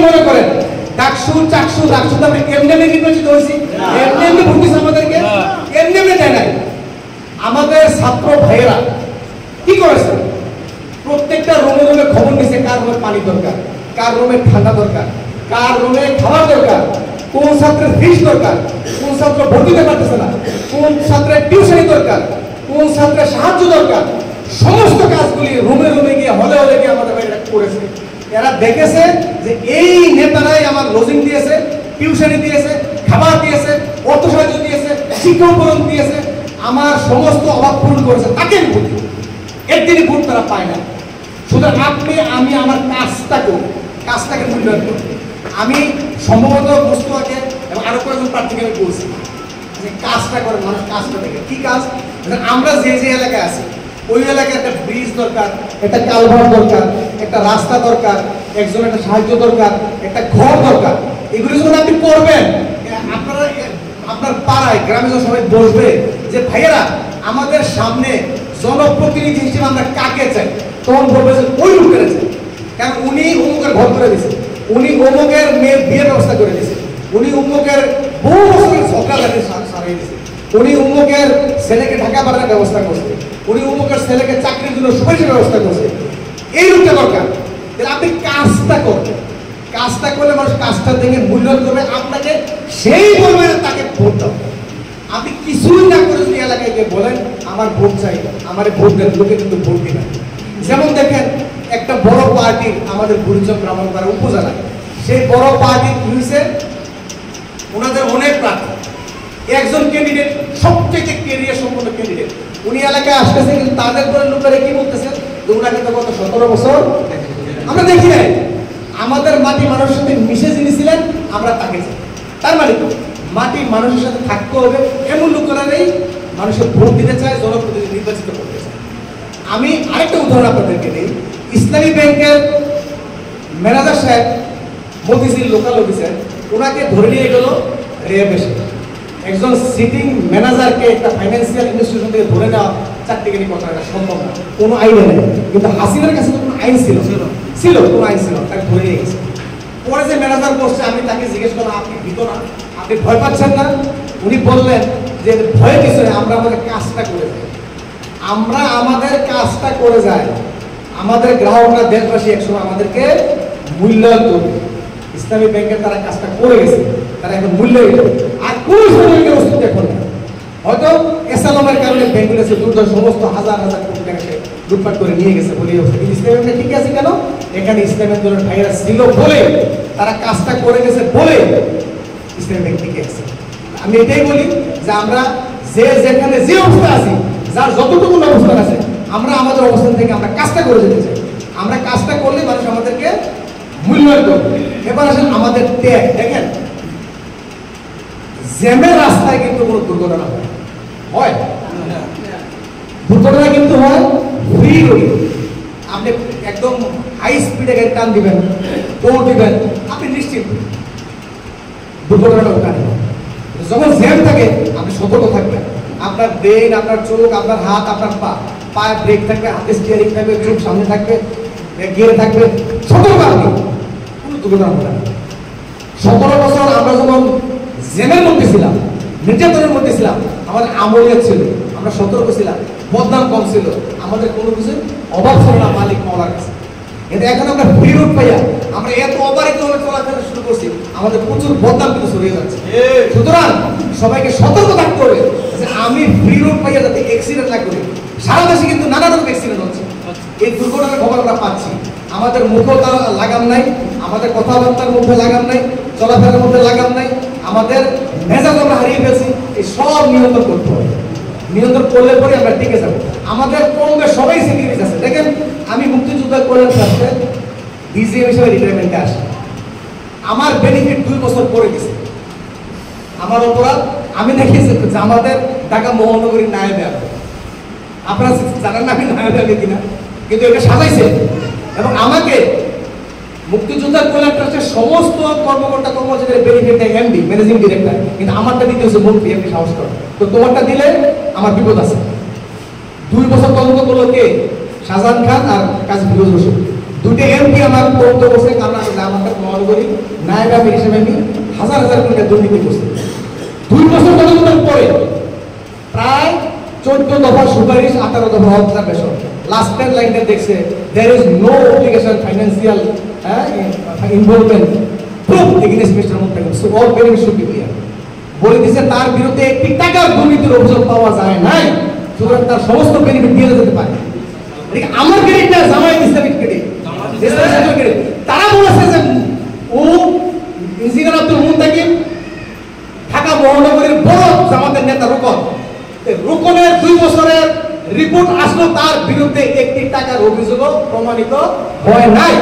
মনে করেন ডাকসু চাকসু ডাকসু তো আমরা এমনি নির্বাচিত হয়েছি, এমনি ভোট দিচ্ছে আমাদেরকে, এমনি দেয় নাই। আমাদের ছাত্র ভাইয়েরা কি করেছে, প্রত্যেকটা রুমে রুমে খবর নিছে কার রুমে পানি দরকার, কার রুমে ঠান্ডা দরকার, কার রুমে খাবার দরকার, কোন ছাত্রের ফিস দরকার, কোন ছাত্র ভোট দিতে পারতেছে না, কোন ছাত্রের টিউশনি দরকার, কোন ছাত্রের সাহায্য দরকার, সমস্ত কাজগুলি রুমে রুমে গিয়ে হলে হলে গিয়ে আমাদের ভাইয়েরা করেছে। এরা দেখেছে যে এই নেতারাই আমার লজিং দিয়েছে, টিউশনি দিয়েছে, খাবার দিয়েছে, অর্থ সাহায্য দিয়েছে, শিক্ষা উপকরণ দিয়েছে, আমার সমস্ত অভাব পূরণ করেছে, তাকে আমি ভোট দিই। একদিনই ভোট তারা পায় না। সুতরাং আপনি আমি আমার কাজটাকে মূল্যায়ন করি। আমি সম্ভবত মুস্তফাকে এবং আরো কয়েকজন প্রার্থীকে আমি বলছি যে কাজটা করে মানুষ কাজটা দেখে। কি কাজ? আমরা যে যে এলাকায় আছি ওই এলাকায় একটা ব্রিজ দরকার, একটা কালভার্ট দরকার, একটা রাস্তা দরকার, একজন একটা সাহায্য দরকার, একটা ঘর দরকার। এগুলো যখন আপনি করবেন, আপনারা আপনার পাড়ায় গ্রামে সবাই বসবে যে ভাইয়েরা আমাদের সামনে জনপ্রতিনিধি হিসেবে আমরা কাকে চাই, তখন বলবে যে ওই লোকের চাই। কারণ উনি অমুকের ঘর করে দিয়েছে, উনি অমুকের মেয়ের বিয়ের ব্যবস্থা করে দিয়েছে, উনি অমুকের বহু বছরের ঝগড়া লাগে সারিয়ে দিয়েছে, উনি অমুকের ছেলেকে ঢাকা পাঠানোর ব্যবস্থা করছে, উনি অমুকের ছেলেকে চাকরির জন্য সুপারিশের ব্যবস্থা করছে। এই লোকটা দরকার। তাহলে আপনি কাজটা করবেন, কাজটা করলে মানুষ কাজটা দেখে মূল্যায়ন করবে, আপনাকে সেই বলবে তাকে ভোট দাও। আপনি কিছুই না করে যদি এলাকায় গিয়ে বলেন আমার ভোট চাই, আমার ভোট দেন, লোকে কিন্তু ভোট দিবেন। যেমন দেখেন একটা বড় পার্টি আমাদের বুড়িচং ব্রাহ্মণপাড়া উপজেলায়, সেই বড় পার্টি হয়েছে ওনাদের অনেক প্রার্থী, একজন ক্যান্ডিডেট সবচেয়ে ক্যারিয়ার সম্পন্ন ক্যান্ডিডেট, উনি এলাকায় আসতেছে, কিন্তু তাদের দলের লোকেরা কি বলতেছে যে ওনাকে তো গত 17 বছর আমরা দেখি নাই, আমাদের মাটি মানুষের সাথে মিশে যিনি ছিলেন আমরা তাকে চাই। তার মানে মাটি মানুষের সাথে থাকতে হবে, এমন লোকেরা নেই মানুষের ভোট দিতে চায়, জনপ্রতিনিধি নির্বাচিত করতে চায়। আমি আরেকটা উদাহরণ আপনাদেরকে দিই। ইসলামী ব্যাংকের ম্যানেজার সাহেব মতিঝিল লোকাল অফিসার, ওনাকে ধরে নিয়ে গেল র্যাব এসে। একজন সিটিং ম্যানেজারকে একটা ফাইন্যান্সিয়াল ইনস্টিটিউশন থেকে ধরে নেওয়া চারটিখানি কথা এটা সম্ভব না, কোনো আইনে নেই। কিন্তু হাসিনার কাছে তো কোনো আইন ছিল, কোনো আইন ছিল, তাকে ধরে নিয়ে গেছে। পরে যে ম্যানেজার বসছে, আমি তাকে জিজ্ঞেস করলাম আপনি ভীত না, আপনি ভয় পাচ্ছেন না? উনি বললেন যে ভয় কিছু নেই, আমরা আমাদের কাজটা করে যাই, আমরা আমাদের কাজটা করে যাই, আমাদের গ্রাহকরা দেশবাসী একসময় আমাদেরকে মূল্যায়ন করবে। ইসলামী ব্যাংকের তারা কাজটা করে গেছে, তারা এখন মূল্যায়িত, আর কোন সময়ের অস্তিত্ব এখন হয়তো এসালমের কারণে ব্যাংকগুলো দুর্ধর সমস্ত হাজার হাজার কোটি টাকা লুটপাট করে নিয়ে গেছে বলে ইসলামী ব্যাংকে ঠিক আছে কেন? এখানে ইসলামী দলের ভাইয়েরা ছিল বলে, তারা কাজটা করে গেছে বলে ইসলামী ব্যাংক টিকে আছে। আমি এটাই বলি যে আমরা যে যেখানে যে অবস্থা আছি, যার যতটুকু অবস্থান আছে, আমরা আমাদের অবস্থান থেকে আমরা কাজটা করে যেতে চাই। আমরা কাজটা করলে মানুষ আমাদেরকে মূল্যায়ন করবে। এবার আসেন আমাদের ট্যাগ। দেখেন জ্যামের রাস্তায় কিন্তু কোনো দুর্ঘটনা হয়, দুর্ঘটনা কিন্তু হয় ফ্রি রোডে। আপনি একদম হাই স্পিডে গাড়ি টান দিবেন, দৌড় দিবেন, আপনি নিশ্চিত দুর্ঘটনাটা ওখানে। যখন জ্যাম থাকে আপনি সতর্ক থাকবেন, আপনার ব্রেন, আপনার চোখ, আপনার হাত, আপনার পায়ে ব্রেক থাকবে, হাতে স্টিয়ারিং থাকবে, চোখ সামনে থাকবে, গিয়ে থাকবে, সতর্ক আপনি, কোনো দুর্ঘটনা হবে না। 17 বছর আমরা যখন জ্যামের মধ্যে ছিলাম, নির্যাতনের মধ্যে ছিলাম, আমাদের আমলিয়াত ছিল, আমরা সতর্ক ছিলাম, বদনাম কম ছিল, আমাদের কোনো কিছু অভাব ছিল না মালিক মাওলার কাছে। কিন্তু এখন আমরা ফ্রি রুট পাইয়া আমরা এত অবারিতভাবে চলাফেরা শুরু করছি, আমাদের প্রচুর বদনাম কিন্তু ছড়িয়ে যাচ্ছে। সুতরাং সবাইকে সতর্ক থাকতে হবে যে আমি ফ্রি রুট পাইয়া যাতে অ্যাক্সিডেন্ট না করি। সারা দেশে কিন্তু নানা রকম অ্যাক্সিডেন্ট হচ্ছে, এই দুর্ঘটনার খবর আমরা পাচ্ছি। আমাদের মুখেও তার লাগাম নাই, আমাদের কথাবার্তার মধ্যে লাগাম নাই, চলাফেরার মধ্যে লাগাম নাই, আমাদের মেজাজ আমরা হারিয়ে ফেলছি। এই সব নিয়ন্ত্রণ করতে হবে, নিয়ন্ত্রণ করলে পরে আমরা টিকে যাবো। আমাদের কমবে সবাই সিকিউরিটি আছে। দেখেন আমি মুক্তিযোদ্ধা কল্যাণ ট্রাস্টে ডিজিএম হিসেবে রিটায়ারমেন্টে আসি, আমার বেনিফিট 2 বছর পরে গেছে। আমার অপরাধ, আমি দেখিয়েছি যে আমাদের ঢাকা মহানগরীর নায়েবে আছে, আপনারা জানেন না আমি নায়েবে আগে কিনা, কিন্তু এটা সাজাইছে এবং আমাকে মুক্তিযোদ্ধা কল্যাণ ট্রাস্টের সমস্ত কর্মকর্তা কর্মচারীদের বেনিফিট দেয় এমডি, ম্যানেজিং ডিরেক্টর, কিন্তু আমারটা দিতে হচ্ছে মন্ত্রী, এমপি সাহস করে। তো তোমারটা দিলে আমার বিপদ আছে। 2 বছর তদন্ত করলো কে? শাহজাহান খান আর কাজী ফিরোজ রশিদ, দুটো এমপি আমার তদন্ত করছে, কারণ আমাদের মহানগরী নায়েব আমির হিসেবে আমি হাজার হাজার কোটি টাকা দুর্নীতি করছি। 2 বছর তদন্তের পরে প্রায় 14 দফা সুপারিশ, 18 দফা অবজারভেশন, লাস্টের লাইনটা দেখছে there is no obligation financial involvement proof against Mr. Muttaqin, so all benefits should be clear. বলে দিছে তার বিরুদ্ধে একটি টাকার দুর্নীতির অভিযোগ পাওয়া যায় নাই, সুতরাং তার সমস্ত বেনিফিট দিয়ে যেতে পারে। ঠিক আমার ক্রেডিট না, জামায়াত ইসলামী ক্রেডিট, তারা বলেছে যে ও ইঞ্জিনিয়ার আব্দুল মুত্তাকিন ঢাকা মহানগরীর বড় জামাতের নেতা রুকন, রুকনের 2 বছরের রিপোর্ট আসলো তার বিরুদ্ধে একটি টাকার অভিযোগও প্রমাণিত হয় নাই।